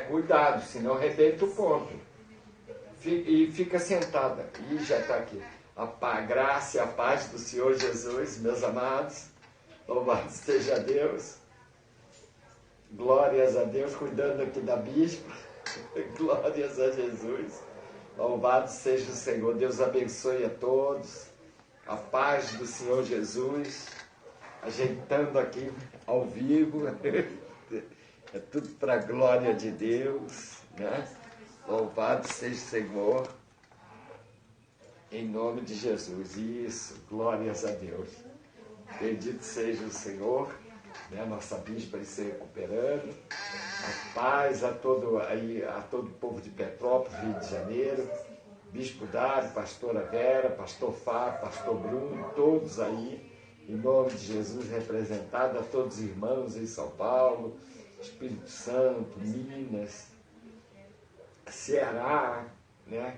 Cuidado, senão arrebenta o ponto. E fica sentada. E já está aqui. A graça e a paz do Senhor Jesus, meus amados. Louvado seja Deus. Glórias a Deus, cuidando aqui da bispa. Glórias a Jesus. Louvado seja o Senhor. Deus abençoe a todos. A paz do Senhor Jesus. Ajeitando aqui ao vivo. É tudo para a glória de Deus, né? Louvado seja o Senhor. Em nome de Jesus. Isso, glórias a Deus. Bendito seja o Senhor, né? Nossa bispa se recuperando. A paz a todo o povo de Petrópolis, Rio de Janeiro. Bispo Dário, pastora Vera, pastor Fábio, pastor Bruno, todos aí, em nome de Jesus, representados, a todos os irmãos em São Paulo, Espírito Santo, Minas, Ceará, né?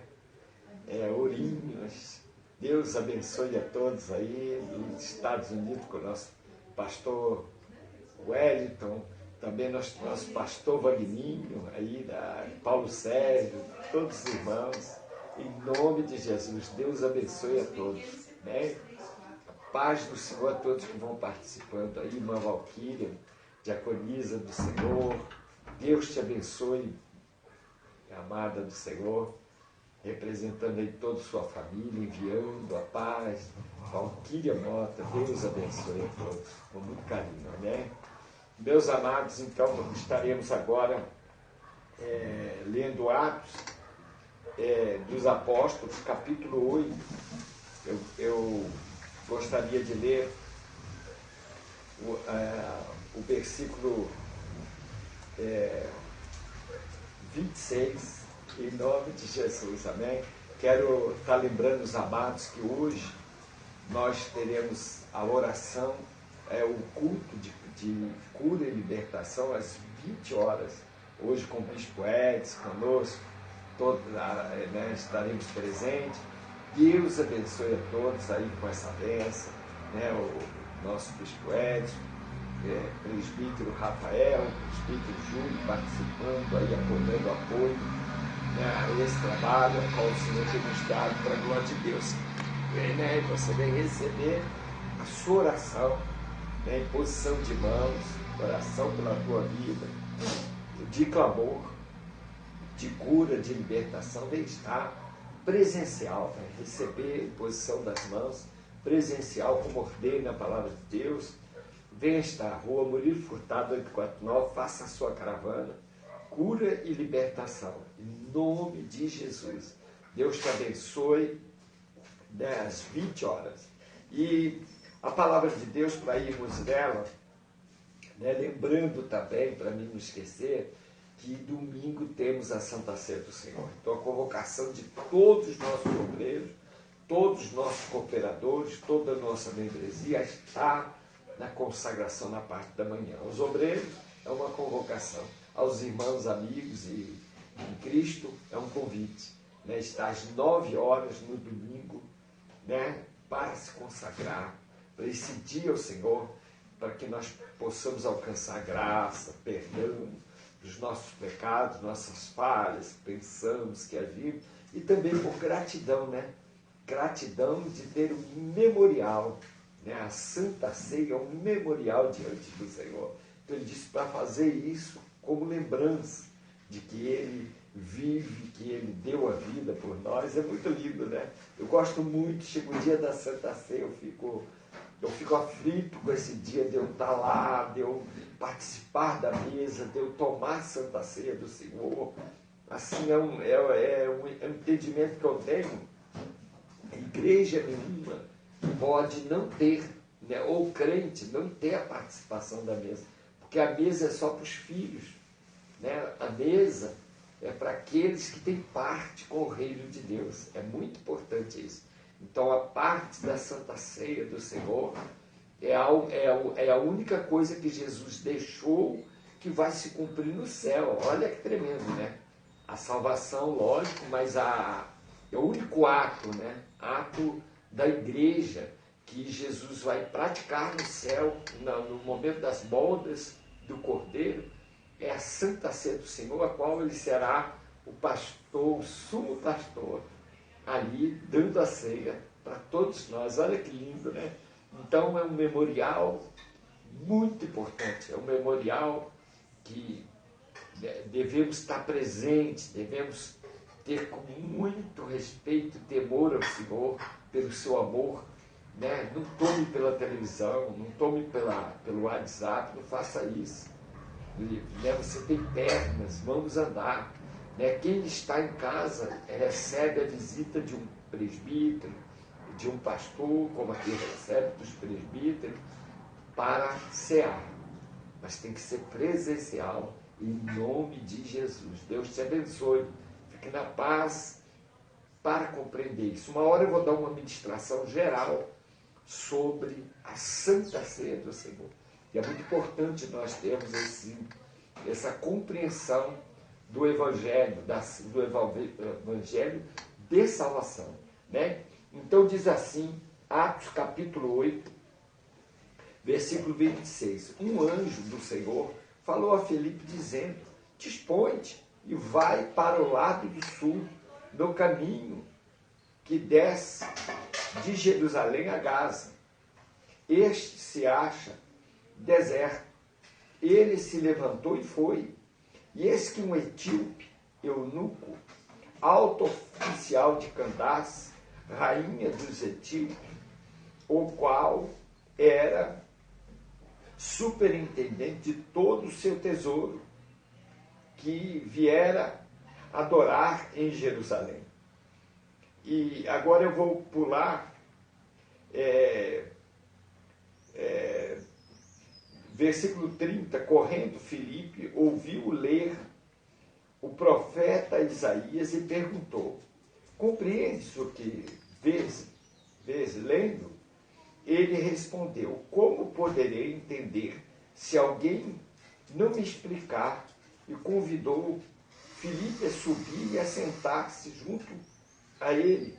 Ourinhos. Deus abençoe a todos aí, nos Estados Unidos, com o nosso pastor Wellington, também nosso pastor Vagninho, aí da Paulo Sérgio, todos os irmãos, em nome de Jesus. Deus abençoe a todos, né? A paz do Senhor a todos que vão participando aí, irmã Valquíria, diaconisa do Senhor. Deus te abençoe, amada do Senhor, representando aí toda a sua família, enviando a paz. Valquíria Mota, Deus abençoe a todos, com muito carinho, né? Meus amados, então, estaremos agora lendo Atos dos Apóstolos, capítulo 8. Eu gostaria de ler o versículo 26, em nome de Jesus, amém? Quero estar lembrando os amados que hoje nós teremos a oração, o culto de cura e libertação às 20 horas, hoje com o Bispo Edson, conosco, estaremos presentes. Deus abençoe a todos aí com essa bênção, né? O nosso Bispo Edson, presbítero Rafael, presbítero Júlio participando aí, dando apoio, né, a esse trabalho ao qual o Senhor tem nos dado para a glória de Deus. Né? Você vem receber a sua oração, né, em posição de mãos, oração pela tua vida, de clamor, de cura, de libertação, vem estar presencial, né? Receber em posição das mãos, presencial, como ordena a palavra de Deus. Venha estar, Rua Murilo Furtado 849, faça a sua caravana, cura e libertação, em nome de Jesus. Deus te abençoe, né, às 20 horas. E a palavra de Deus, para irmos nela, né, lembrando também, para mim não esquecer, que domingo temos a Santa Ceia do Senhor. Então a convocação de todos os nossos obreiros, todos os nossos cooperadores, toda a nossa membresia está na consagração na parte da manhã. Aos obreiros é uma convocação, aos irmãos, amigos e em Cristo é um convite, né? Está às 9 horas no domingo, né? Para se consagrar, para esse dia ao Senhor, para que nós possamos alcançar graça, perdão dos nossos pecados, nossas falhas, pensamos que agimos, e também por gratidão, né? Gratidão de ter um memorial, né? A Santa Ceia é um memorial diante do Senhor. Então ele disse para fazer isso como lembrança de que Ele vive, que Ele deu a vida por nós. É muito lindo, né? Eu gosto muito, chega o dia da Santa Ceia, eu fico aflito com esse dia de eu estar lá, de eu participar da mesa, de eu tomar a Santa Ceia do Senhor. Assim, é um entendimento que eu tenho. Igreja nenhuma pode não ter, né, ou crente não ter a participação da mesa, porque a mesa é só para os filhos, né? A mesa é para aqueles que têm parte com o reino de Deus. É muito importante isso. Então a parte da Santa Ceia do Senhor é a única coisa que Jesus deixou que vai se cumprir no céu. Olha que tremendo, né? A salvação, lógico, mas é o único ato, né? Ato da igreja que Jesus vai praticar no céu, no momento das bodas do Cordeiro. é a Santa Ceia do Senhor, a qual ele será o pastor, o sumo pastor, ali dando a ceia para todos nós. Olha que lindo, né? Então é um memorial muito importante, é um memorial que devemos estar presentes, devemos ter com muito respeito e temor ao Senhor, pelo seu amor, né? Não tome pela televisão, não tome pelo WhatsApp, não faça isso. Né? Você tem pernas, vamos andar. Né? Quem está em casa recebe a visita de um presbítero, de um pastor, como aqui recebe dos presbíteros, para cear. Mas tem que ser presencial, em nome de Jesus. Deus te abençoe. Fique na paz para compreender isso. Uma hora eu vou dar uma ministração geral sobre a Santa Ceia do Senhor. E é muito importante nós termos essa compreensão do Evangelho, do Evangelho de salvação. Né? Então diz assim, Atos capítulo 8, versículo 26. Um anjo do Senhor falou a Filipe dizendo, dispõe-te e vai para o lado do sul, no caminho que desce de Jerusalém a Gaza. Este se acha deserto. Ele se levantou e foi. E eis que um etíope, eunuco, alto oficial de Candace, rainha dos etíopes, o qual era superintendente de todo o seu tesouro, que viera adorar em Jerusalém. E agora eu vou pular versículo 30, correndo Filipe, ouviu ler o profeta Isaías e perguntou, compreendes o que vês lendo? Ele respondeu, como poderei entender se alguém não me explicar? E convidou Filipe a subir e a sentar-se junto a ele.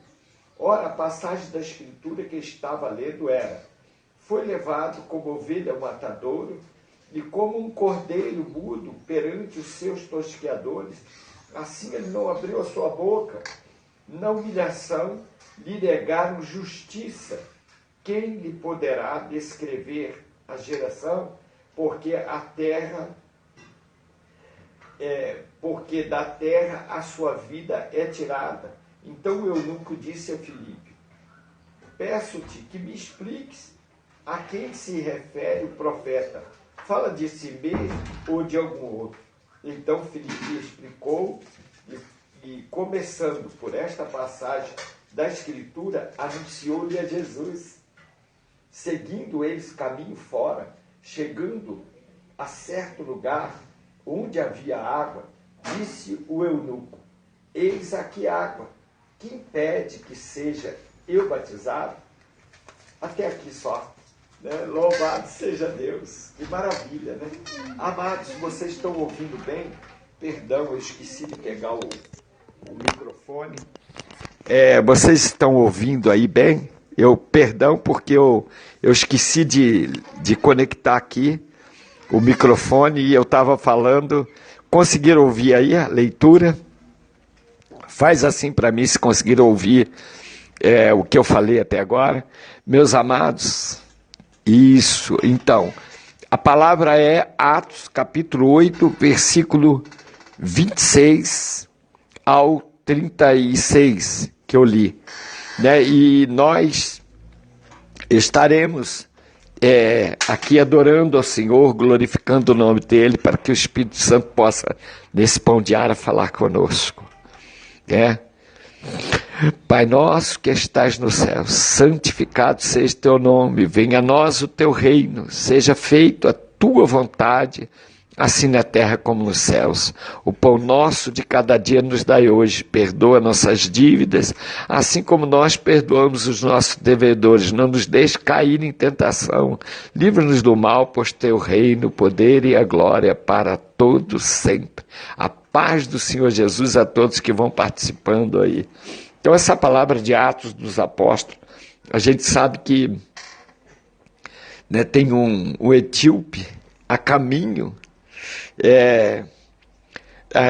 Ora, a passagem da Escritura que estava lendo era, foi levado como ovelha ao matadouro, e como um cordeiro mudo perante os seus tosqueadores, assim ele não abriu a sua boca. Na humilhação lhe negaram justiça. Quem lhe poderá descrever a geração? Porque da terra a sua vida é tirada. Então o eunuco disse a Filipe, peço-te que me expliques a quem se refere o profeta. Fala de si mesmo ou de algum outro? Então Filipe explicou e começando por esta passagem da Escritura, anunciou-lhe a Jesus. Seguindo eles caminho fora, chegando a certo lugar onde havia água, disse o eunuco, eis aqui água, que impede que seja eu batizado? Até aqui só. Né? Louvado seja Deus. Que maravilha, né? Amados, vocês estão ouvindo bem? Perdão, eu esqueci de pegar o microfone. Vocês estão ouvindo aí bem? Perdão, porque eu esqueci de conectar aqui o microfone e eu estava falando. Conseguiram ouvir aí a leitura? Faz assim para mim, se conseguiram ouvir o que eu falei até agora. Meus amados, isso. Então, a palavra é Atos, capítulo 8, versículo 26 ao 36, que eu li. Né? E nós estaremos aqui adorando ao Senhor, glorificando o nome dEle, para que o Espírito Santo possa, nesse pão diário, falar conosco. Pai nosso que estás no céu, santificado seja teu nome, venha a nós o teu reino, seja feito a tua vontade, assim na terra como nos céus. O pão nosso de cada dia nos dai hoje, perdoa nossas dívidas, assim como nós perdoamos os nossos devedores, não nos deixe cair em tentação, livra-nos do mal, pois teu reino, o poder e a glória para todos sempre. A paz do Senhor Jesus a todos que vão participando aí. Então essa palavra de Atos dos Apóstolos, a gente sabe que tem um etíope a caminho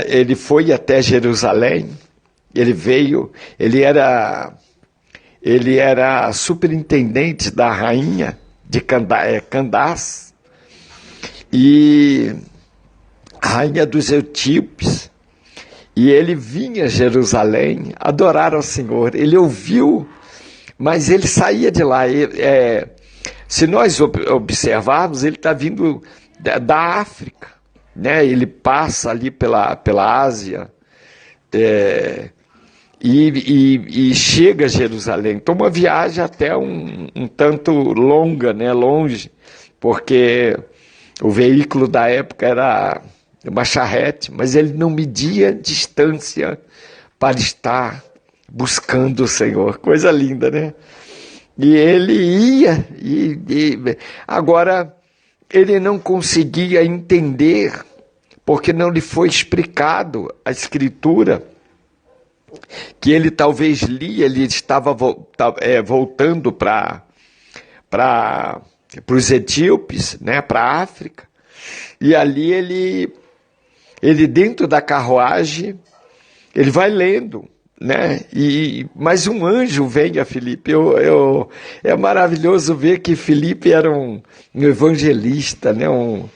Ele foi até Jerusalém, ele era superintendente da rainha de Candace, e rainha dos etíopes, e ele vinha a Jerusalém adorar ao Senhor. Ele ouviu, mas ele saía de lá. Se nós observarmos, ele está vindo da África, né? Ele passa ali pela Ásia, e chega a Jerusalém. Então, uma viagem até um tanto longa, né? Longe, porque o veículo da época era uma charrete, mas ele não media distância para estar buscando o Senhor. Coisa linda, né? E ele ia, agora ele não conseguia entender, porque não lhe foi explicado a Escritura, que ele talvez lia, ele estava voltando para os etíopes, né, para a África, e ali ele dentro da carruagem, ele vai lendo, né? Mas um anjo vem a Filipe. É maravilhoso ver que Filipe era um evangelista, né? Um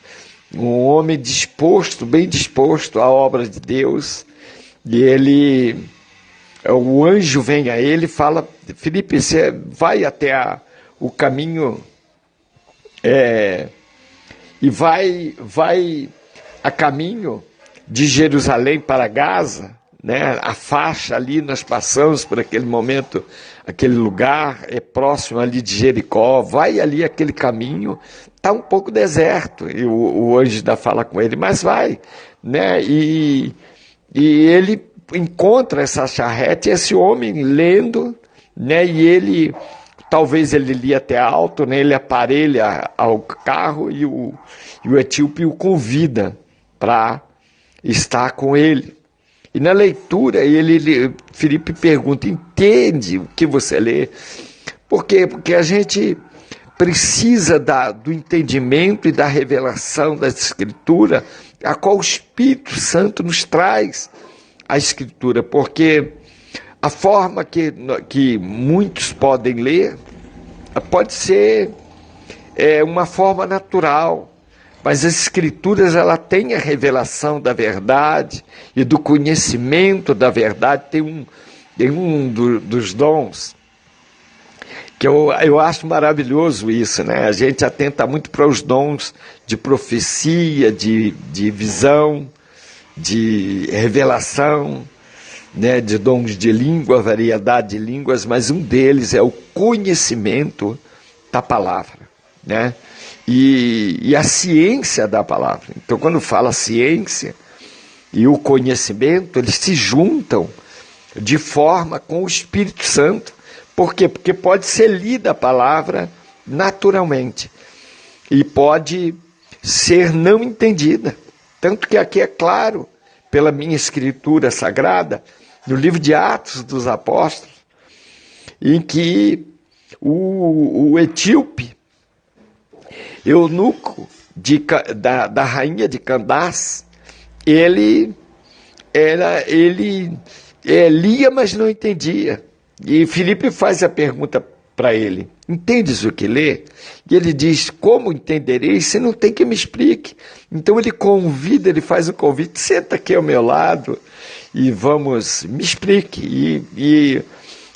homem disposto, bem disposto à obra de Deus. E o anjo vem a ele e fala: Filipe, você vai até o caminho e vai a caminho de Jerusalém para Gaza, né? A faixa ali, nós passamos por aquele momento, aquele lugar é próximo ali de Jericó, vai ali aquele caminho, está um pouco deserto, e o anjo fala com ele, mas vai, né? E ele encontra essa charrete, esse homem lendo, né? E talvez ele lia até alto, né? Ele aparelha ao carro, e o etíope o convida para estar com ele. E na leitura, Filipe pergunta: entende o que você lê? Por quê? Porque a gente precisa do entendimento e da revelação da Escritura, a qual o Espírito Santo nos traz a Escritura, porque a forma que muitos podem ler pode ser uma forma natural, mas as Escrituras, ela tem a revelação da verdade e do conhecimento da verdade. Tem um dos dons que eu acho maravilhoso isso, né? A gente atenta muito para os dons de profecia, de visão, de revelação, né? De dons de língua, variedade de línguas, mas um deles é o conhecimento da palavra, né? E a ciência da palavra. Então, quando fala ciência e o conhecimento, eles se juntam de forma com o Espírito Santo. Por quê? Porque pode ser lida a palavra naturalmente e pode ser não entendida. Tanto que aqui é claro, pela minha escritura sagrada, no livro de Atos dos Apóstolos, em que o etíope, eunuco da rainha de Candace, ele lia, mas não entendia. E Filipe faz a pergunta para ele: entendes o que lê? E ele diz: como entenderei se não tem que me explique? Então ele faz o convite: senta aqui ao meu lado e me explique.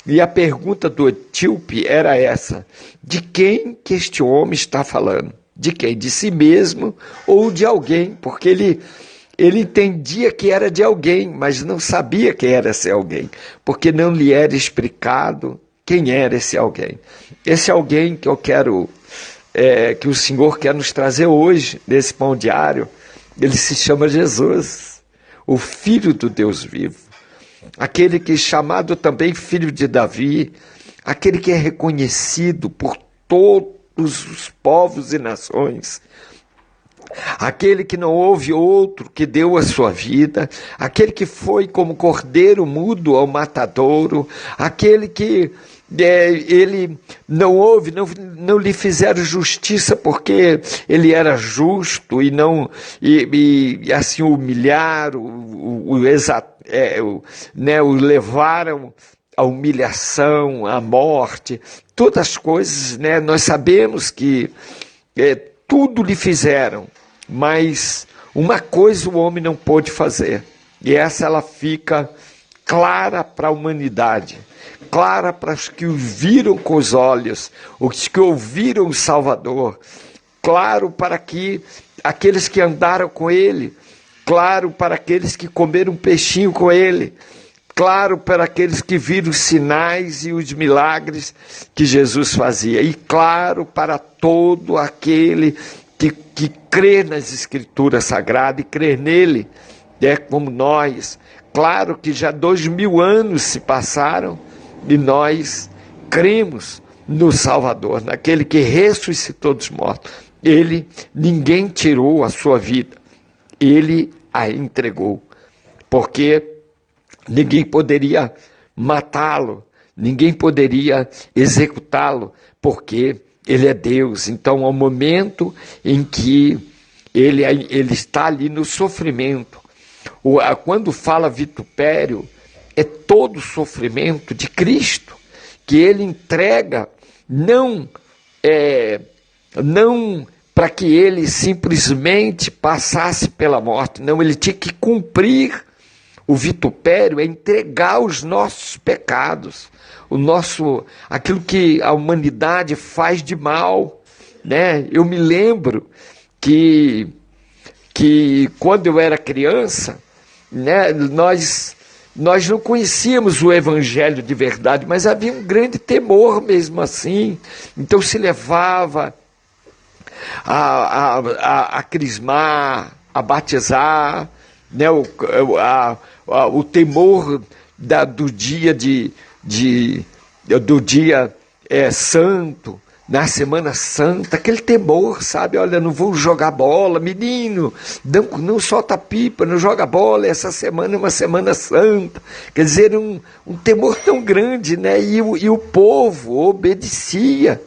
E a pergunta do etíope era essa: de quem que este homem está falando? De quem? De si mesmo ou de alguém? Porque ele entendia que era de alguém, mas não sabia quem era esse alguém, porque não lhe era explicado quem era esse alguém. Esse alguém que eu quero, que o Senhor quer nos trazer hoje, nesse pão diário, ele se chama Jesus, o Filho do Deus vivo, aquele que é chamado também Filho de Davi, aquele que é reconhecido por todos os povos e nações, aquele que não houve outro que deu a sua vida, aquele que foi como cordeiro mudo ao matadouro, aquele que ele não houve, não lhe fizeram justiça porque ele era justo e não assim o humilharam, o levaram à humilhação, à morte, todas as coisas, né? Nós sabemos que tudo lhe fizeram, mas uma coisa o homem não pôde fazer, e essa ela fica clara para a humanidade, clara para os que o viram com os olhos, os que ouviram o Salvador, claro para aqueles que andaram com ele, claro para aqueles que comeram um peixinho com ele, claro para aqueles que viram os sinais e os milagres que Jesus fazia, e claro para todo aquele que crê nas Escrituras Sagradas e crê nele, como nós. Claro que já 2000 anos se passaram e nós cremos no Salvador, naquele que ressuscitou dos mortos. Ninguém tirou a sua vida, ele a entregou, porque ninguém poderia matá-lo, ninguém poderia executá-lo, porque ele é Deus. Então, ao momento em que ele está ali no sofrimento, quando fala vitupério, é todo o sofrimento de Cristo, que ele entrega, não para que ele simplesmente passasse pela morte, não, ele tinha que cumprir. O vitupério é entregar os nossos pecados, aquilo que a humanidade faz de mal, né? Eu me lembro que quando eu era criança, né, nós não conhecíamos o evangelho de verdade, mas havia um grande temor mesmo assim. Então se levava a crismar, a batizar, né, o temor do dia do dia santo, na Semana Santa, aquele temor, sabe? Olha, não vou jogar bola, menino, não solta pipa, não joga bola, essa semana é uma Semana Santa. Quer dizer, um temor tão grande, né? E o povo obedecia,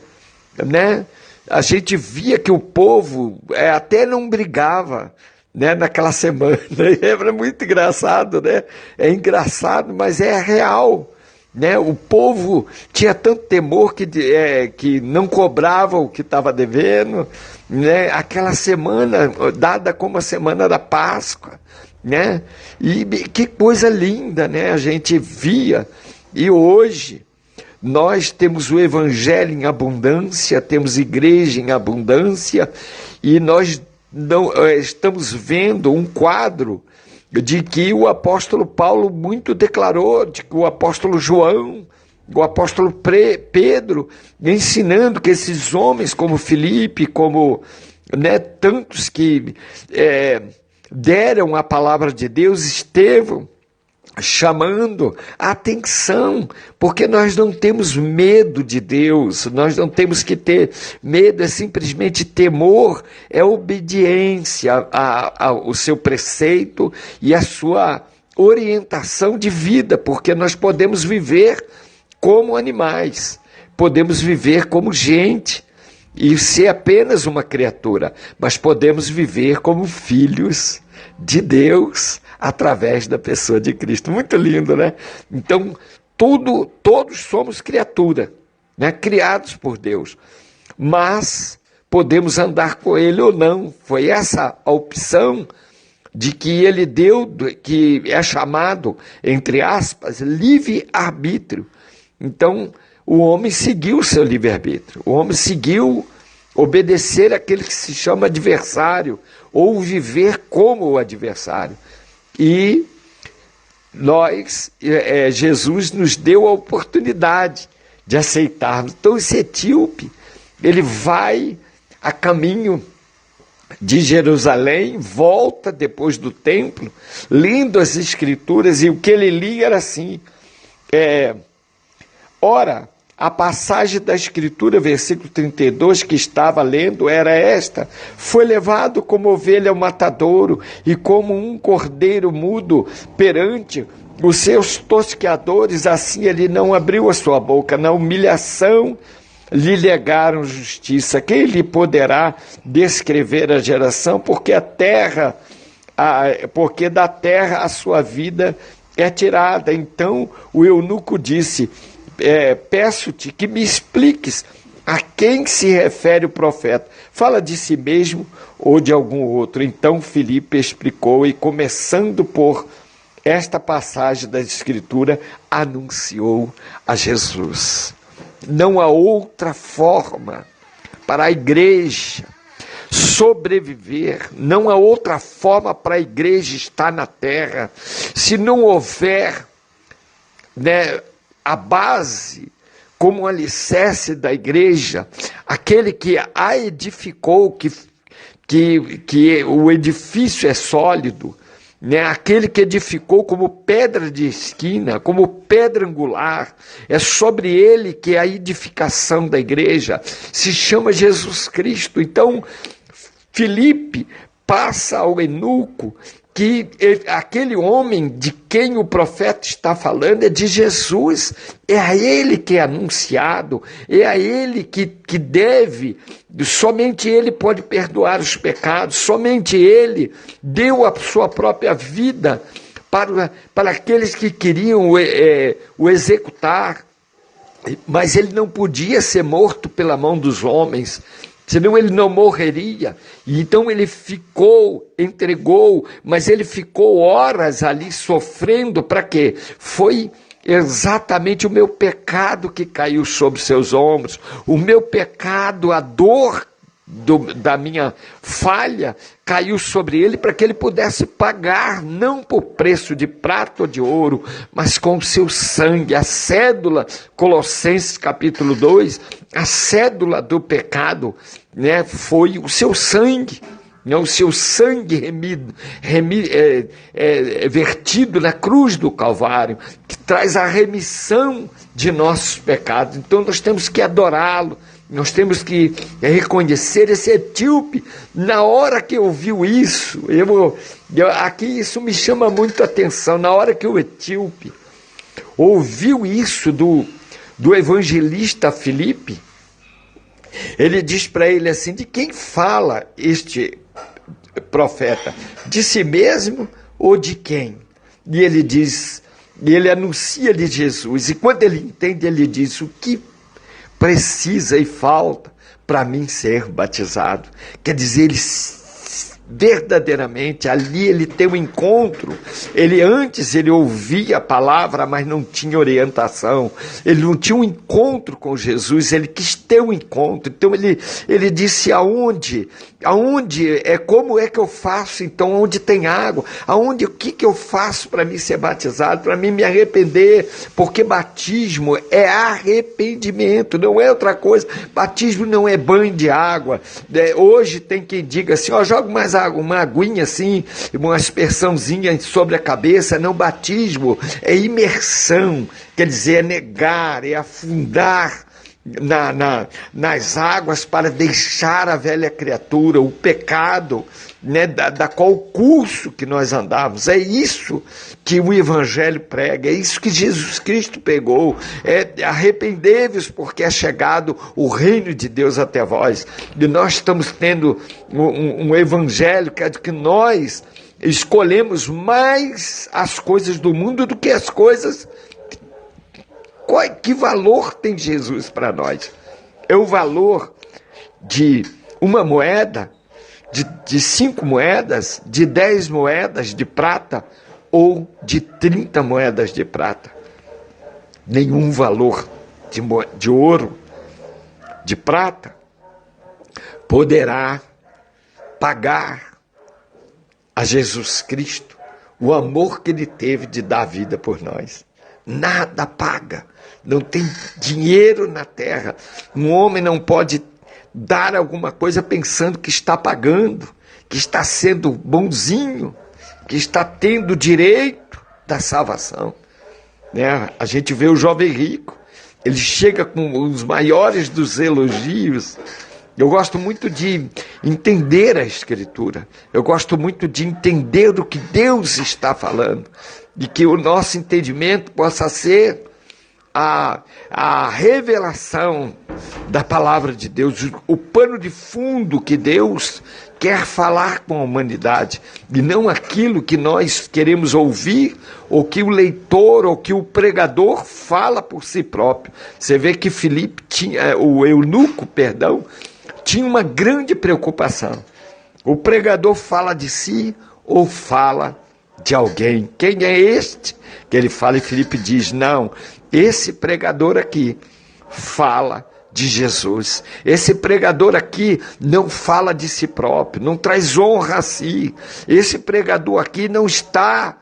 né? A gente via que o povo até não brigava, né, naquela semana. Era muito engraçado, né? É engraçado, mas é real, né? O povo tinha tanto temor que não cobrava o que estava devendo, né? Aquela semana dada como a semana da Páscoa, né? E que coisa linda, né? A gente via. E hoje nós temos o evangelho em abundância, temos igreja em abundância, e nós estamos vendo um quadro de que o apóstolo Paulo muito declarou, de que o apóstolo João, o apóstolo Pedro, ensinando que esses homens como Filipe, como, né, tantos que deram a palavra de Deus, Estevão, chamando a atenção, porque nós não temos medo de Deus, nós não temos que ter medo, é simplesmente temor, é obediência ao seu preceito e à sua orientação de vida, porque nós podemos viver como animais, podemos viver como gente e ser apenas uma criatura, mas podemos viver como filhos de Deus através da pessoa de Cristo. Muito lindo, né? Então, todos somos criatura, né? Criados por Deus, mas podemos andar com Ele ou não. Foi essa a opção de que Ele deu, que é chamado, entre aspas, livre-arbítrio. Então, o homem seguiu o seu livre-arbítrio, o homem seguiu obedecer aquele que se chama adversário, ou viver como o adversário. E Jesus nos deu a oportunidade de aceitarmos. Então esse etíope, ele vai a caminho de Jerusalém, volta depois do templo, lendo as escrituras, e o que ele lia era assim, ora, a passagem da Escritura, versículo 32, que estava lendo, era esta: foi levado como ovelha ao matadouro, e como um cordeiro mudo perante os seus tosqueadores, assim ele não abriu a sua boca. Na humilhação lhe negaram justiça. Quem lhe poderá descrever a geração? Porque da terra a sua vida é tirada. Então o eunuco disse: peço-te que me expliques a quem se refere o profeta. Fala de si mesmo ou de algum outro? Então Filipe explicou, e começando por esta passagem da Escritura, anunciou a Jesus. Não há outra forma para a igreja sobreviver, não há outra forma para a igreja estar na terra, se não houver, a base como um alicerce da igreja, aquele que a edificou, que o edifício é sólido, aquele que edificou como pedra de esquina, como pedra angular, é sobre ele que a edificação da igreja se chama Jesus Cristo. Então, Filipe passa ao eunuco que aquele homem de quem o profeta está falando é de Jesus, é a ele que é anunciado, é a ele que deve, somente ele pode perdoar os pecados, somente ele deu a sua própria vida para aqueles que queriam o executar, mas ele não podia ser morto pela mão dos homens, senão ele não morreria. E então ele entregou, mas ele ficou horas ali sofrendo. Para quê? Foi exatamente o meu pecado que caiu sobre seus ombros, o meu pecado, a dor da minha falha caiu sobre ele, para que ele pudesse pagar, não por preço de prata ou de ouro, mas com o seu sangue. A cédula, Colossenses capítulo 2, a cédula do pecado, foi o seu sangue. O seu sangue vertido na cruz do Calvário, que traz a remissão de nossos pecados. Então nós temos que adorá-lo, nós temos que reconhecer esse etíope. Na hora que ouviu isso, aqui isso me chama muito a atenção. Na hora que o etíope ouviu isso do evangelista Filipe, ele diz para ele assim: de quem fala este profeta? De si mesmo ou de quem? E ele anuncia de Jesus. E quando ele entende, ele diz: o que precisa e falta para mim ser batizado? Quer dizer, ele verdadeiramente ali ele tem um encontro. Antes ele ouvia a palavra, mas não tinha orientação, ele não tinha um encontro com Jesus, ele quis ter um encontro. Então ele disse: aonde como é que eu faço então, onde tem água, o que eu faço para mim ser batizado, para mim me arrepender? Porque batismo é arrependimento, não é outra coisa. Batismo não é banho de água. Hoje tem quem diga assim: joga mais água, uma aguinha assim, uma aspersãozinha sobre a cabeça. Não, batismo é imersão, quer dizer, é negar, é afundar nas águas para deixar a velha criatura, o pecado, da qual curso que nós andávamos. É isso que o Evangelho prega, é isso que Jesus Cristo pegou. Arrependei-vos, porque é chegado o reino de Deus até vós. E nós estamos tendo um Evangelho que nós escolhemos mais as coisas do mundo do que as coisas. Que valor tem Jesus para nós? É o valor de uma moeda, de 5 moedas, de 10 moedas de prata ou de 30 moedas de prata. Nenhum valor de ouro, de prata, poderá pagar a Jesus Cristo o amor que ele teve de dar vida por nós. Nada paga. Não tem dinheiro na terra. Um homem não pode dar alguma coisa pensando que está pagando, que está sendo bonzinho, que está tendo direito da salvação. A gente vê o jovem rico, ele chega com os maiores dos elogios. Eu gosto muito de entender a Escritura, eu gosto muito de entender o que Deus está falando. de que o nosso entendimento possa ser a revelação da palavra de Deus, o pano de fundo que Deus quer falar com a humanidade, e não aquilo que nós queremos ouvir, ou que o leitor, ou que o pregador fala por si próprio. Você vê que Filipe tinha, o eunuco, tinha uma grande preocupação. O pregador fala de si ou fala de alguém? Quem é este? Que ele fala, e Filipe diz, não, esse pregador aqui fala de Jesus. Esse pregador aqui não fala de si próprio, não traz honra a si. Esse pregador aqui não está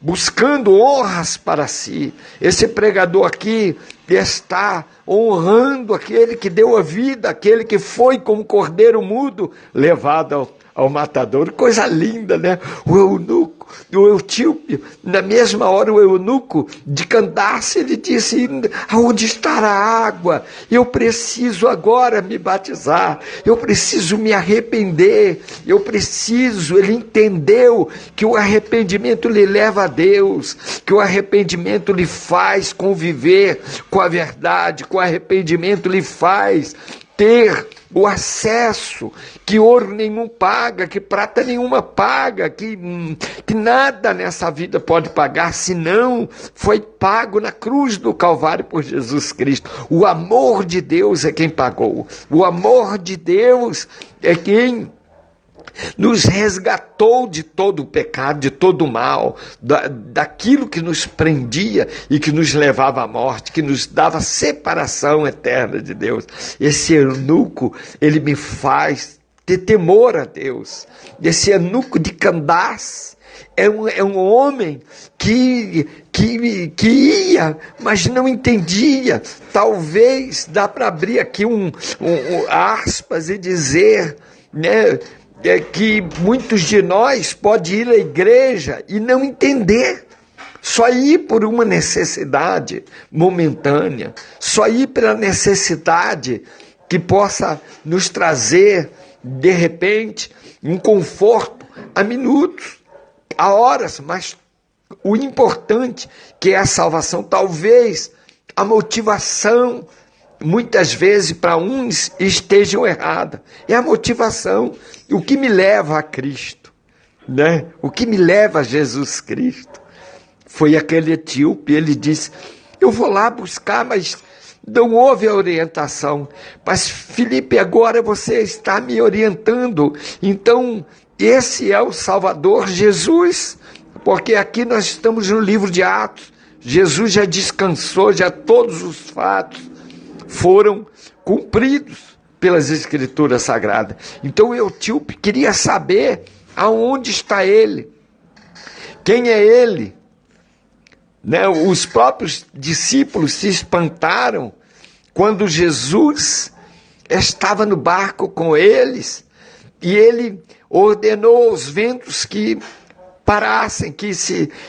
buscando honras para si. Esse pregador aqui está honrando aquele que deu a vida, aquele que foi como cordeiro mudo levado ao matador. Coisa linda, né? O eunuco, o etíope, na mesma hora o eunuco de Candace, ele disse, aonde está a água? Eu preciso agora me batizar, eu preciso me arrepender, ele entendeu que o arrependimento lhe leva a Deus, que o arrependimento lhe faz conviver com a verdade, que o arrependimento lhe faz ter o acesso que ouro nenhum paga, que prata nenhuma paga, que nada nessa vida pode pagar, senão foi pago na cruz do Calvário por Jesus Cristo. O amor de Deus é quem pagou. O amor de Deus é quem nos resgatou de todo o pecado, de todo o mal, daquilo que nos prendia e que nos levava à morte, que nos dava separação eterna de Deus. Esse eunuco, ele me faz ter temor a Deus. Esse eunuco de Candace é um homem que ia, mas não entendia. Talvez dá para abrir aqui aspas e dizer, né, que muitos de nós podem ir à igreja e não entender, só ir por uma necessidade momentânea, só ir pela necessidade que possa nos trazer, de repente, um conforto a minutos, a horas, mas o importante que é a salvação. Talvez a motivação muitas vezes para uns estejam errada. É a motivação, o que me leva a Cristo, né? O que me leva a Jesus Cristo. Foi aquele etíope, ele disse, eu vou lá buscar, mas não houve a orientação. Mas Filipe, agora você está me orientando. Então, esse é o Salvador, Jesus, porque aqui nós estamos no livro de Atos. Jesus já descansou, já todos os fatos foram cumpridos pelas Escrituras Sagradas. Então o etíope queria saber aonde está ele, quem é ele, né? Os próprios discípulos se espantaram quando Jesus estava no barco com eles e ele ordenou aos ventos que parassem,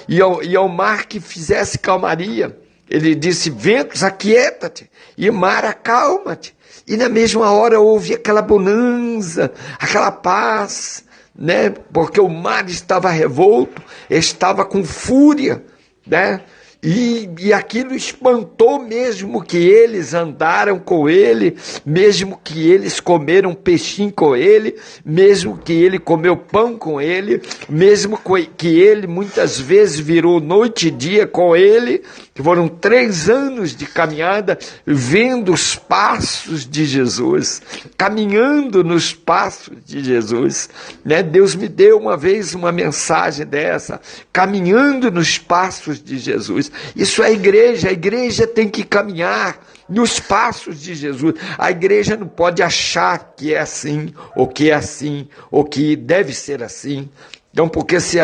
e ao mar que fizesse calmaria. Ele disse, ventos, aquieta-te, e mar, acalma-te. E na mesma hora houve aquela bonança, aquela paz, né? Porque o mar estava revolto, estava com fúria, né? E aquilo espantou, mesmo que eles andaram com ele, mesmo que eles comeram peixinho com ele, mesmo que ele comeu pão com ele, mesmo que ele muitas vezes virou noite e dia com ele. Foram 3 anos de caminhada, vendo os passos de Jesus, caminhando nos passos de Jesus, né? Deus me deu uma vez uma mensagem dessa, caminhando nos passos de Jesus. Isso é a igreja tem que caminhar nos passos de Jesus. A igreja não pode achar que é assim, ou que é assim, ou que deve ser assim. Então, porque se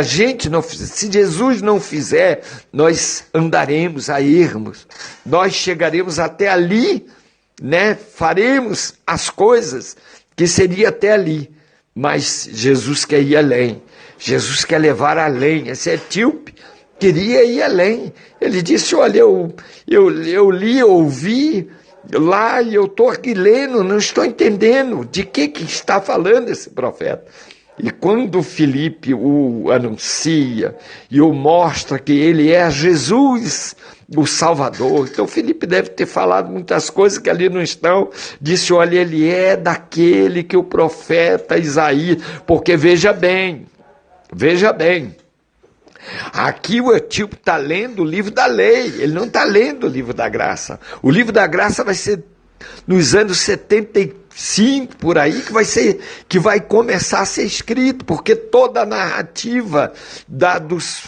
Jesus não fizer, nós andaremos a ermos, nós chegaremos até ali, né? Faremos as coisas que seria até ali, mas Jesus quer ir além, Jesus quer levar além. Esse etíope queria ir além. Ele disse, olha, eu li, ouvi lá, e eu estou aqui lendo, não estou entendendo de que está falando esse profeta. E quando Filipe o anuncia e o mostra que ele é Jesus, o Salvador, então Filipe deve ter falado muitas coisas que ali não estão, disse, olha, ele é daquele que o profeta Isaías, porque veja bem, aqui o etíope está lendo o livro da lei, ele não está lendo o livro da graça. O livro da graça vai ser nos anos 75, por aí, que vai começar a ser escrito, porque toda a narrativa dos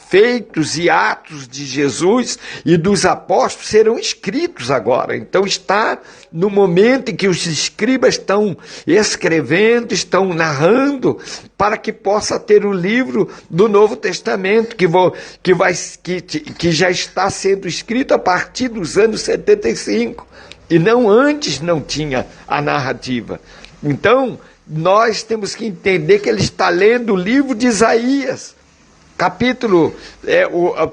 feitos e atos de Jesus e dos apóstolos serão escritos agora. Então está no momento em que os escribas estão escrevendo, estão narrando, para que possa ter o livro do Novo Testamento, que já está sendo escrito a partir dos anos 75. E não antes não tinha a narrativa. Então, nós temos que entender que ele está lendo o livro de Isaías.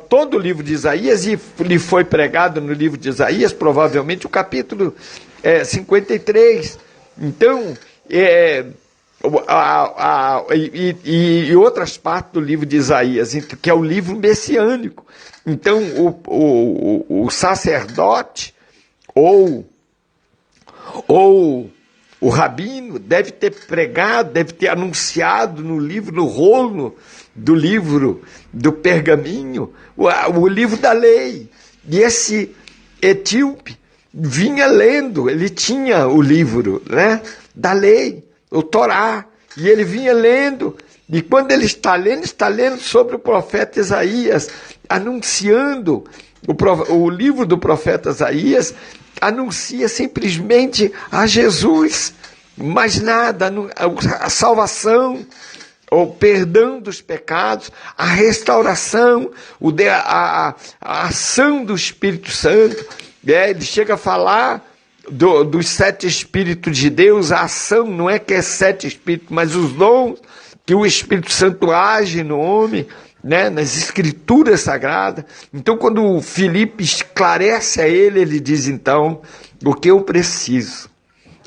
Todo o livro de Isaías, e lhe foi pregado no livro de Isaías, provavelmente o capítulo 53. Então, e outras partes do livro de Isaías, que é o livro messiânico. Então, o sacerdote, ou o rabino deve ter pregado, deve ter anunciado no rolo do livro do pergaminho, o livro da lei. E esse etíope vinha lendo, ele tinha o livro, né, da lei, o Torá, e ele vinha lendo, e quando ele está lendo sobre o profeta Isaías, anunciando o livro do profeta Isaías, anuncia simplesmente a Jesus, mais nada, a salvação, o perdão dos pecados, a restauração, a ação do Espírito Santo. Ele chega a falar dos 7 Espíritos de Deus, a ação, não é que é 7 Espíritos, mas os dons que o Espírito Santo age no homem, né, nas escrituras sagradas. Então, quando o Filipe esclarece a ele diz, então, o que eu preciso?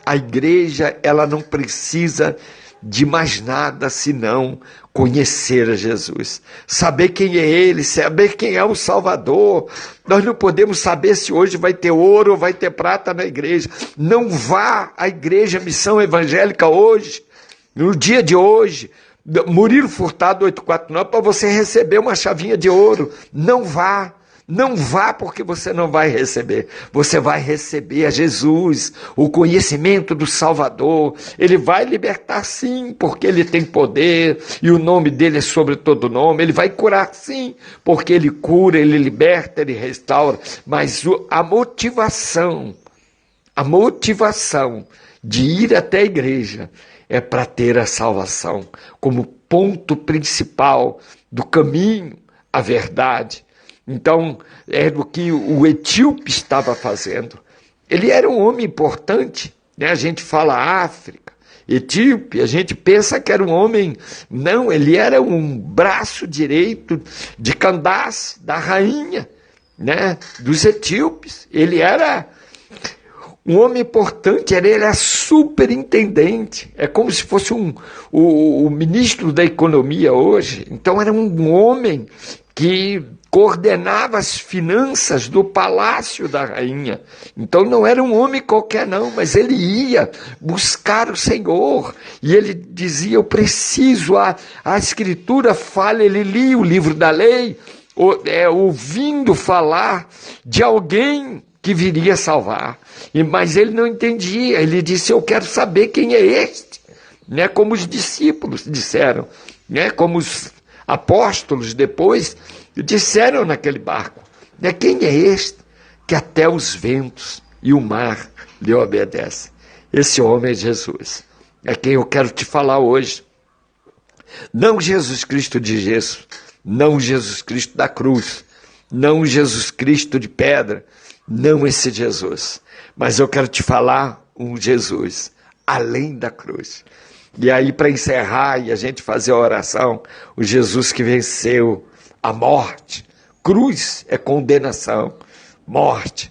A igreja, ela não precisa de mais nada senão conhecer a Jesus, saber quem é Ele, saber quem é o Salvador. Nós não podemos saber se hoje vai ter ouro ou vai ter prata na igreja. Não vá à igreja Missão Evangélica hoje, no dia de hoje, Murilo Furtado 849, para você receber uma chavinha de ouro. Não vá. Não vá, porque você não vai receber. Você vai receber a Jesus, o conhecimento do Salvador. Ele vai libertar sim, porque ele tem poder e o nome dele é sobre todo nome. Ele vai curar sim, porque ele cura, ele liberta, ele restaura. Mas a motivação de ir até a igreja é para ter a salvação como ponto principal do caminho, a verdade. Então, é do que o etíope estava fazendo. Ele era um homem importante, né? A gente fala África, etíope, a gente pensa que era um homem. Não, ele era um braço direito de Candace, da rainha, né? Dos etíopes. Ele era um homem importante, ele era superintendente, é como se fosse o ministro da economia hoje. Então era um homem que coordenava as finanças do palácio da rainha. Então não era um homem qualquer não, mas ele ia buscar o Senhor, e ele dizia, eu preciso, a escritura fala, ele lia o livro da lei, ouvindo falar de alguém que viria salvar, mas ele não entendia. Ele disse, eu quero saber quem é este, né? Como os discípulos disseram, né? Como os apóstolos depois disseram naquele barco, né? Quem é este que até os ventos e o mar lhe obedecem? Esse homem é Jesus, é quem eu quero te falar hoje. Não Jesus Cristo de gesso, não Jesus Cristo da cruz, não Jesus Cristo de pedra, não esse Jesus, mas eu quero te falar um Jesus além da cruz. E aí, para encerrar e a gente fazer a oração, o Jesus que venceu a morte. Cruz é condenação, morte.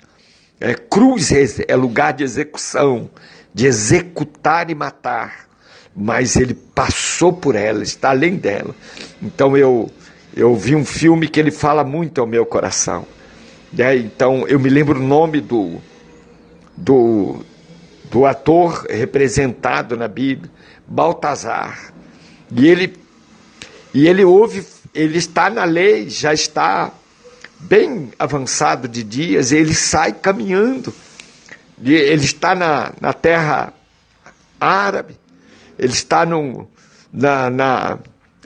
Cruz é lugar de execução, de executar e matar. mas ele passou por ela, está além dela. Então eu vi um filme que ele fala muito ao meu coração, né? Então eu me lembro o nome do ator representado na Bíblia, Baltazar. E ele ouve, ele está na lei, já está bem avançado de dias, ele sai caminhando, ele está na terra árabe, ele está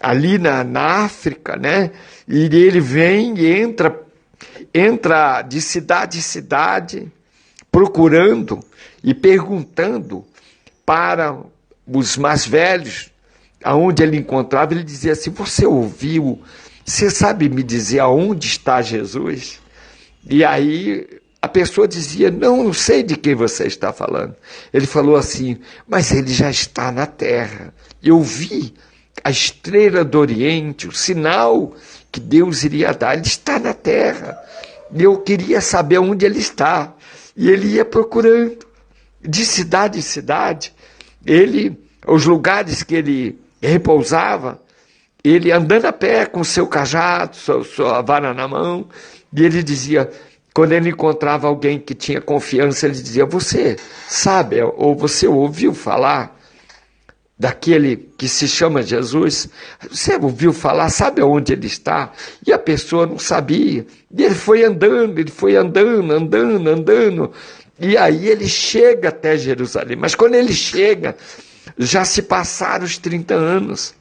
ali na África, né? E ele vem e entra de cidade em cidade, procurando e perguntando para os mais velhos, aonde ele encontrava. Ele dizia assim: você ouviu? Você sabe me dizer aonde está Jesus? E aí a pessoa dizia: não sei de quem você está falando. Ele falou assim: mas ele já está na terra. Eu vi a estrela do Oriente, o sinal que Deus iria dar. Ele está na terra. E eu queria saber onde ele está. E ele ia procurando, de cidade em cidade. Os lugares que ele repousava, ele andando a pé com seu cajado, sua vara na mão, e ele dizia, quando ele encontrava alguém que tinha confiança, ele dizia: você sabe, ou você ouviu falar daquele que se chama Jesus? Você ouviu falar? Sabe onde ele está? E a pessoa não sabia. E ele foi andando, andando. E aí ele chega até Jerusalém. Mas quando ele chega, já se passaram os 30 anos.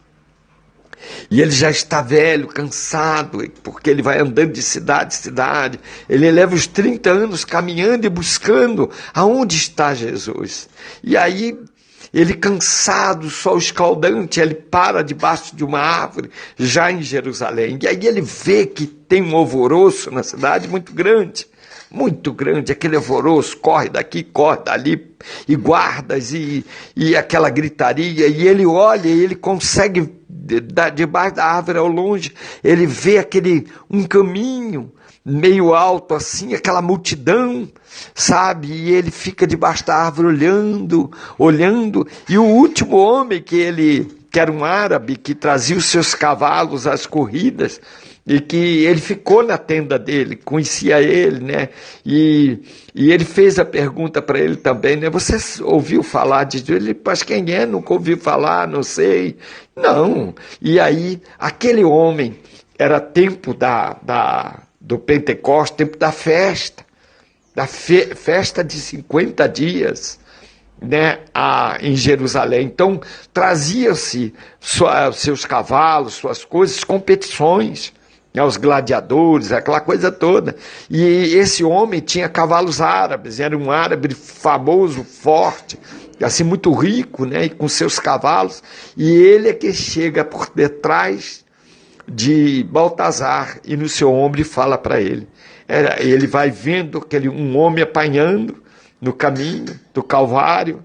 E ele já está velho, cansado, porque ele vai andando de cidade em cidade. Ele leva os 30 anos caminhando e buscando aonde está Jesus. E aí, ele cansado, sol escaldante, ele para debaixo de uma árvore, já em Jerusalém. E aí ele vê que tem um alvoroço na cidade muito grande, aquele alvoroço, corre daqui, corre dali, e guardas, e aquela gritaria, e ele olha, e ele consegue, debaixo da árvore ao longe, ele vê um caminho meio alto assim, aquela multidão, sabe? E ele fica debaixo da árvore olhando, e o último homem que era um árabe, que trazia os seus cavalos às corridas, e que ele ficou na tenda dele, conhecia ele, né? E ele fez a pergunta para ele também, né? Você ouviu falar de Jesus? Ele: mas quem é? Nunca ouvi falar, não sei. Não. E aí, aquele homem, era tempo do Pentecostes, tempo da festa, festa de 50 dias, né, em Jerusalém. Então, trazia-se seus cavalos, suas coisas, competições, aos gladiadores, aquela coisa toda. E esse homem tinha cavalos árabes, era um árabe famoso, forte, assim, muito rico, né, e com seus cavalos. E ele é que chega por detrás de Baltazar e no seu ombro e fala para ele. Ele vai vendo um homem apanhando no caminho do Calvário,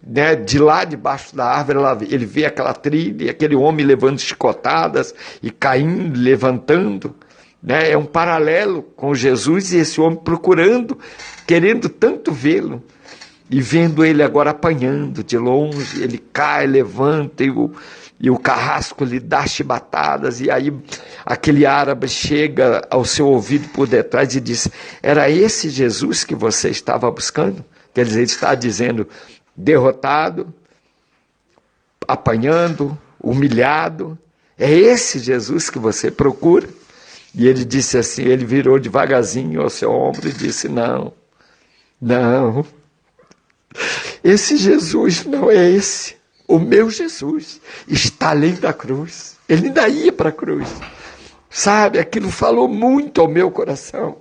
né, de lá debaixo da árvore, ele vê aquela trilha, e aquele homem levando chicotadas e caindo, levantando, né, é um paralelo com Jesus, e esse homem procurando, querendo tanto vê-lo, e vendo ele agora apanhando de longe, ele cai, levanta, e o carrasco lhe dá chibatadas, e aí aquele árabe chega ao seu ouvido por detrás e diz: era esse Jesus que você estava buscando? Quer dizer, ele está dizendo: derrotado, apanhando, humilhado, é esse Jesus que você procura? E ele disse assim, ele virou devagarzinho ao seu ombro e disse: não, esse Jesus não é esse. O meu Jesus está além da cruz. Ele ainda ia para a cruz. Sabe, aquilo falou muito ao meu coração.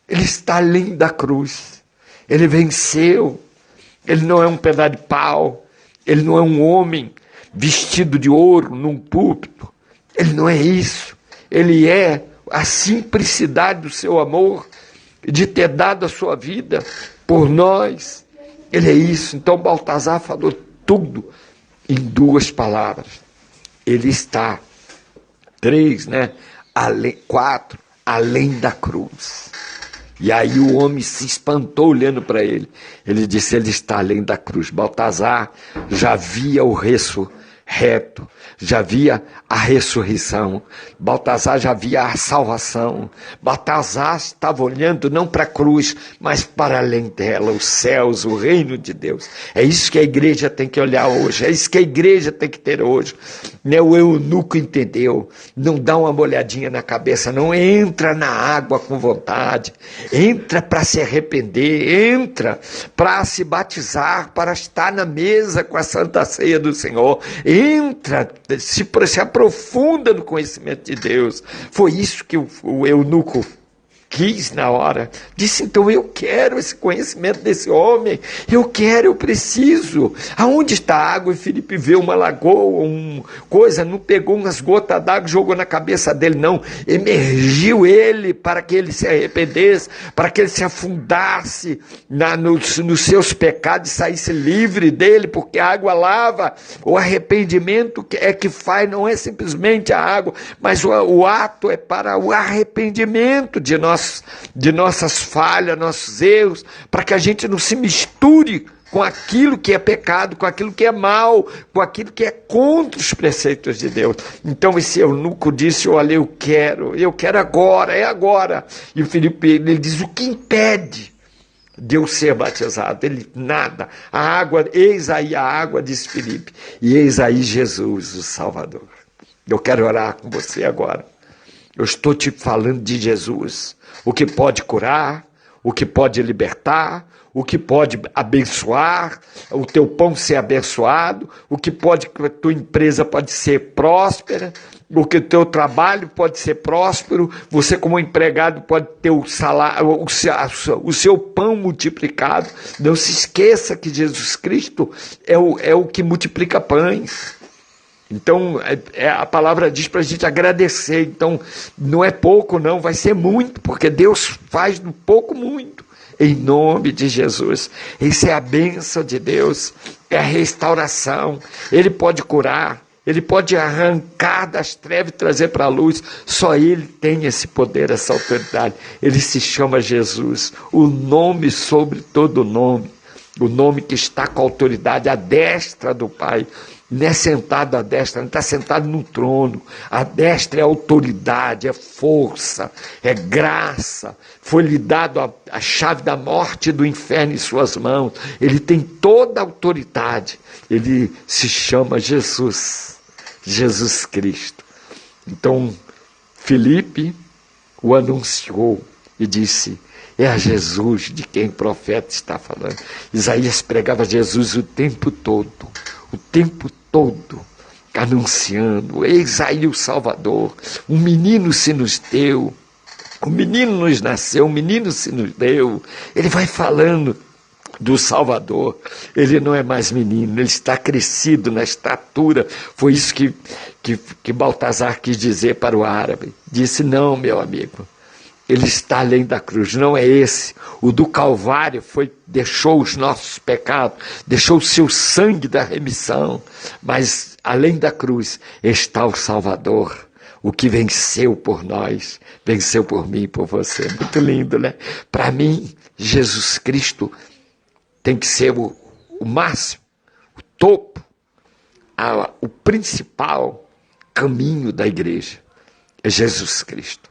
Ele está além da cruz. Ele venceu. Ele não é um pedaço de pau. Ele não é um homem vestido de ouro num púlpito. Ele não é isso. Ele é a simplicidade do seu amor, de ter dado a sua vida por nós. Ele é isso. Então Baltazar falou tudo em 2 palavras. Ele está. 3, né? 4, além da cruz. E aí o homem se espantou olhando para ele. Ele disse, ele está além da cruz. Baltazar já via o ressurreto, já via a ressurreição. Baltazar já via a salvação. Baltazar estava olhando não para a cruz, mas para além dela, os céus, o reino de Deus. É isso que a igreja tem que olhar hoje, é isso que a igreja tem que ter hoje. O eunuco entendeu, não dá uma molhadinha na cabeça, não entra na água com vontade, entra para se arrepender, entra para se batizar, para estar na mesa com a Santa Ceia do Senhor, entra, se aprofunda no conhecimento de Deus. Foi isso que o eunuco quis na hora. Disse, então eu quero esse conhecimento desse homem, eu quero, eu preciso. Aonde está a água? E Filipe vê uma lagoa, coisa, não pegou umas gotas d'água e jogou na cabeça dele, não. Emergiu ele para que ele se arrependesse, para que ele se afundasse nos seus pecados e saísse livre dele, porque a água lava. O arrependimento é que faz, não é simplesmente a água, mas o ato é para o arrependimento de nossas falhas, nossos erros, para que a gente não se misture com aquilo que é pecado, com aquilo que é mal, com aquilo que é contra os preceitos de Deus. Então esse eunuco disse, olha, eu quero agora, é agora. E o Filipe, ele diz, o que impede de eu ser batizado? Ele, nada. A água, eis aí a água, disse Filipe, e eis aí Jesus, o Salvador. Eu quero orar com você agora. Eu estou te falando de Jesus, o que pode curar, o que pode libertar, o que pode abençoar, o teu pão ser abençoado, o que pode, a tua empresa pode ser próspera, o que o teu trabalho pode ser próspero, você como empregado pode ter o salário, o seu pão multiplicado. Não se esqueça que Jesus Cristo é o que multiplica pães. Então, a palavra diz para a gente agradecer. Então, não é pouco não, vai ser muito, porque Deus faz do pouco muito. Em nome de Jesus. Isso é a bênção de Deus, é a restauração. Ele pode curar, ele pode arrancar das trevas e trazer para a luz. Só ele tem esse poder, essa autoridade. Ele se chama Jesus, o nome sobre todo nome. O nome que está com a autoridade à destra do Pai. Não é sentado à destra, não está sentado no trono. A destra é autoridade, é força, é graça. Foi-lhe dado a chave da morte e do inferno em suas mãos. Ele tem toda a autoridade. Ele se chama Jesus, Jesus Cristo. Então, Filipe o anunciou e disse, é a Jesus de quem o profeta está falando. Isaías pregava Jesus o tempo todo, anunciando, eis aí o Salvador, um menino se nos deu, um menino nos nasceu, um menino se nos deu. Ele vai falando do Salvador. Ele não é mais menino, ele está crescido na estatura. Foi isso que Baltazar quis dizer para o árabe. Disse, não, meu amigo, ele está além da cruz, não é esse. O do Calvário deixou os nossos pecados, deixou o seu sangue da remissão, mas além da cruz está o Salvador, o que venceu por nós, venceu por mim e por você. Muito lindo, né? Para mim, Jesus Cristo tem que ser o máximo, o topo, o principal caminho da igreja. É Jesus Cristo.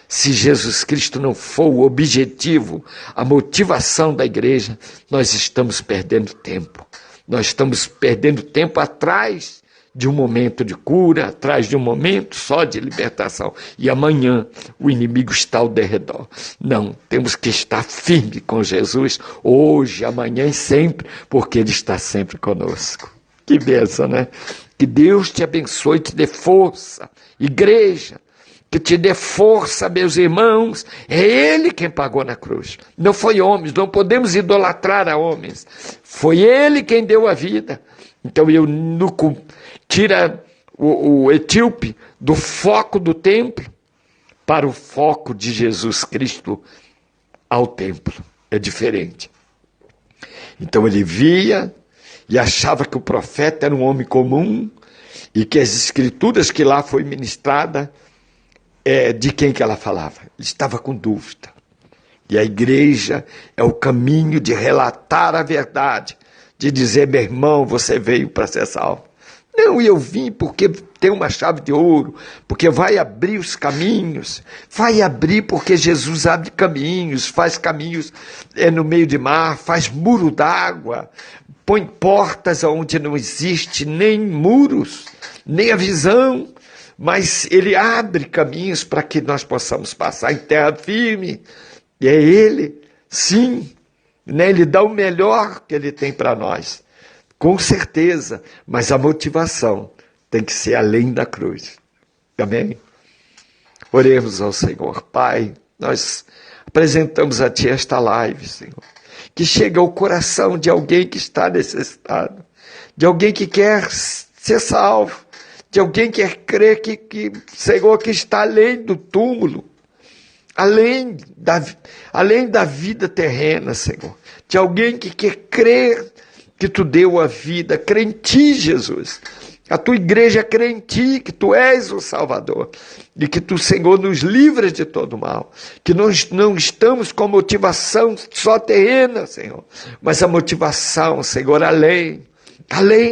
Se Jesus Cristo não for o objetivo, a motivação da igreja, nós estamos perdendo tempo. Nós estamos perdendo tempo atrás de um momento de cura, atrás de um momento só de libertação. E amanhã o inimigo está ao derredor. Não, temos que estar firme com Jesus, hoje, amanhã e sempre, porque Ele está sempre conosco. Que bênção, né? Que Deus te abençoe e te dê força. Igreja, que te dê força, meus irmãos, é Ele quem pagou na cruz. Não foi homens, não podemos idolatrar a homens. Foi Ele quem deu a vida. Então o eunuco tira o etíope do foco do templo para o foco de Jesus Cristo ao templo. É diferente. Então ele via e achava que o profeta era um homem comum e que as escrituras que lá foi ministrada, de quem que ela falava? Ele estava com dúvida. E a igreja é o caminho de relatar a verdade, de dizer, meu irmão, você veio para ser salvo. Não, eu vim porque tem uma chave de ouro, porque vai abrir os caminhos, vai abrir porque Jesus abre caminhos, faz caminhos no meio de mar, faz muro d'água, põe portas onde não existe nem muros, nem a visão, mas ele abre caminhos para que nós possamos passar em terra firme. E é ele, sim, né? Ele dá o melhor que ele tem para nós, com certeza, mas a motivação tem que ser além da cruz. Amém? Oremos ao Senhor. Pai, nós apresentamos a Ti esta live, Senhor, que chega ao coração de alguém que está necessitado, de alguém que quer ser salvo, de alguém que quer crer que Senhor, que está além do túmulo, além da vida terrena, Senhor, de alguém que quer crer que Tu deu a vida, crê em Ti, Jesus. A Tua igreja crê em Ti, que Tu és o Salvador, e que Tu, Senhor, nos livras de todo mal, que nós não estamos com motivação só terrena, Senhor, mas a motivação, Senhor, além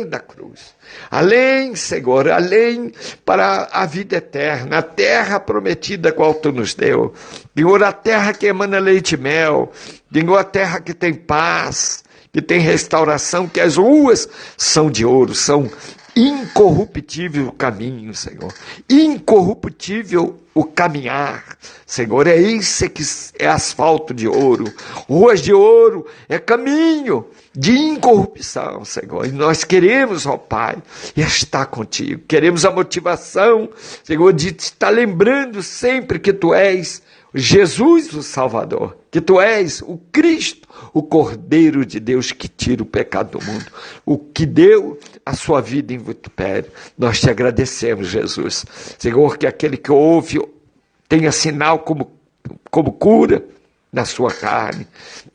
da cruz. Além, Senhor, além para a vida eterna, a terra prometida qual Tu nos deu. Senhor, a terra que emana leite e mel. Senhor, a terra que tem paz, que tem restauração, que as ruas são de ouro, são incorruptível o caminho, Senhor. Incorruptível o caminhar, Senhor. É isso que é asfalto de ouro. Ruas de ouro é caminho de incorrupção, Senhor. E nós queremos, ó Pai, estar contigo. Queremos a motivação, Senhor, de estar lembrando sempre que Tu és Jesus, o Salvador, que Tu és o Cristo, o Cordeiro de Deus que tira o pecado do mundo, o que deu a sua vida em vitupério. Nós Te agradecemos, Jesus. Senhor, que aquele que ouve tenha sinal como cura na sua carne,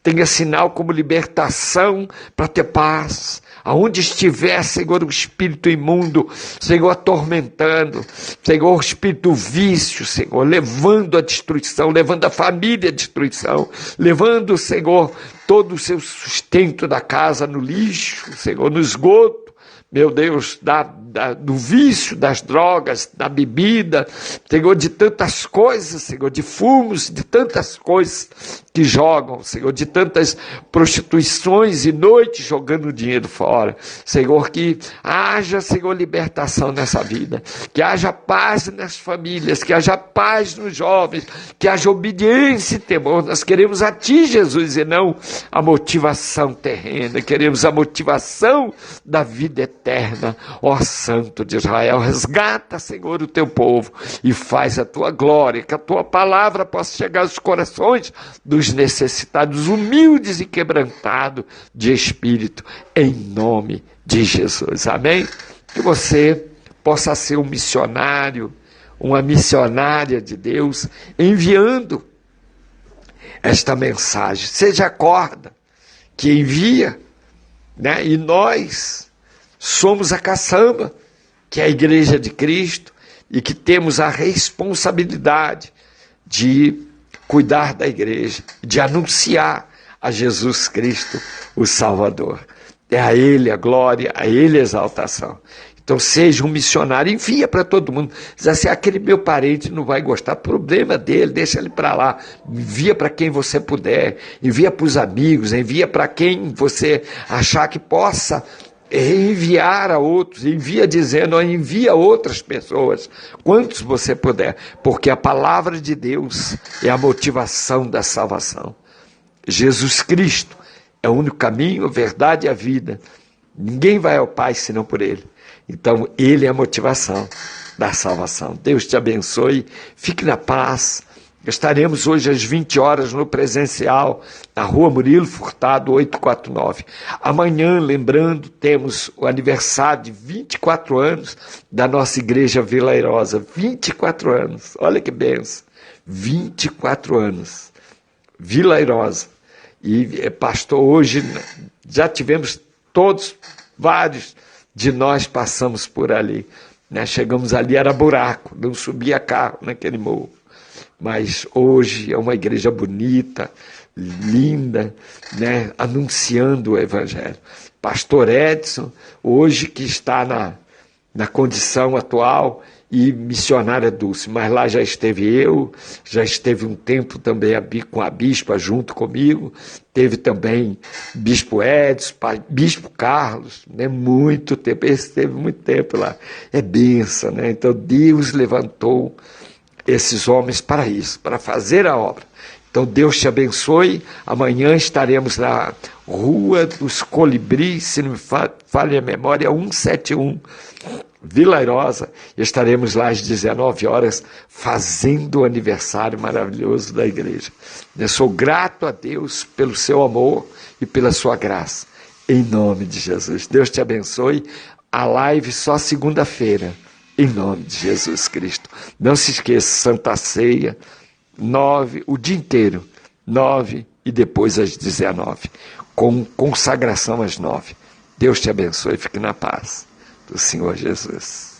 tenha sinal como libertação para ter paz. Aonde estiver, Senhor, o espírito imundo, Senhor, atormentando, Senhor, o espírito do vício, Senhor, levando a destruição, levando a família à destruição, levando, Senhor, todo o seu sustento da casa no lixo, Senhor, no esgoto, meu Deus, do vício, das drogas, da bebida, Senhor, de tantas coisas, Senhor, de fumos, de tantas coisas que jogam, Senhor, de tantas prostituições e noites jogando dinheiro fora. Senhor, que haja, Senhor, libertação nessa vida, que haja paz nas famílias, que haja paz nos jovens, que haja obediência e temor. Nós queremos a Ti, Jesus, e não a motivação terrena, queremos a motivação da vida eterna. Ó Santo de Israel, resgata, Senhor, o Teu povo e faz a Tua glória, que a Tua palavra possa chegar aos corações dos necessitados, humildes e quebrantados de espírito, em nome de Jesus. Amém? Que você possa ser um missionário, uma missionária de Deus, enviando esta mensagem. Seja a corda que envia, né? E nós somos a caçamba, que é a igreja de Cristo, e que temos a responsabilidade de cuidar da igreja, de anunciar a Jesus Cristo, o Salvador. É a Ele a glória, a Ele a exaltação. Então seja um missionário, envia para todo mundo. Diz assim, aquele meu parente não vai gostar, problema dele, deixa ele para lá. Envia para quem você puder, envia para os amigos, envia para quem você achar que possa enviar a outros, envia dizendo, envia outras pessoas, quantos você puder, porque a palavra de Deus é a motivação da salvação. Jesus Cristo é o único caminho, a verdade e a vida. Ninguém vai ao Pai senão por Ele. Então, Ele é a motivação da salvação. Deus te abençoe, fique na paz. Estaremos hoje às 20 horas no presencial, na Rua Murilo Furtado, 849. Amanhã, lembrando, temos o aniversário de 24 anos da nossa igreja Vila Airosa. 24 anos, olha que benção. 24 anos, Vila Airosa. E pastor, hoje já tivemos todos, vários de nós passamos por ali. Né? Chegamos ali, era buraco, não subia carro naquele morro. mas hoje é uma igreja bonita, linda, né, anunciando o Evangelho. Pastor Edson, hoje que está na condição atual, e missionária Dulce, mas lá já esteve eu, já esteve um tempo também com a bispa junto comigo, teve também bispo Edson, bispo Carlos, né, muito tempo, esse teve muito tempo lá, é bênção, né? Então Deus levantou esses homens para isso, para fazer a obra. Então Deus te abençoe, amanhã estaremos na Rua dos Colibris, se não me falha a memória, 171, Vila Airosa, estaremos lá às 19 horas fazendo o aniversário maravilhoso da igreja. Eu sou grato a Deus pelo seu amor e pela sua graça, em nome de Jesus. Deus te abençoe, a live só segunda-feira, em nome de Jesus Cristo. Não se esqueça, Santa Ceia, 9, o dia inteiro, 9 e depois às 19, com consagração às 9. Deus te abençoe e fique na paz do Senhor Jesus.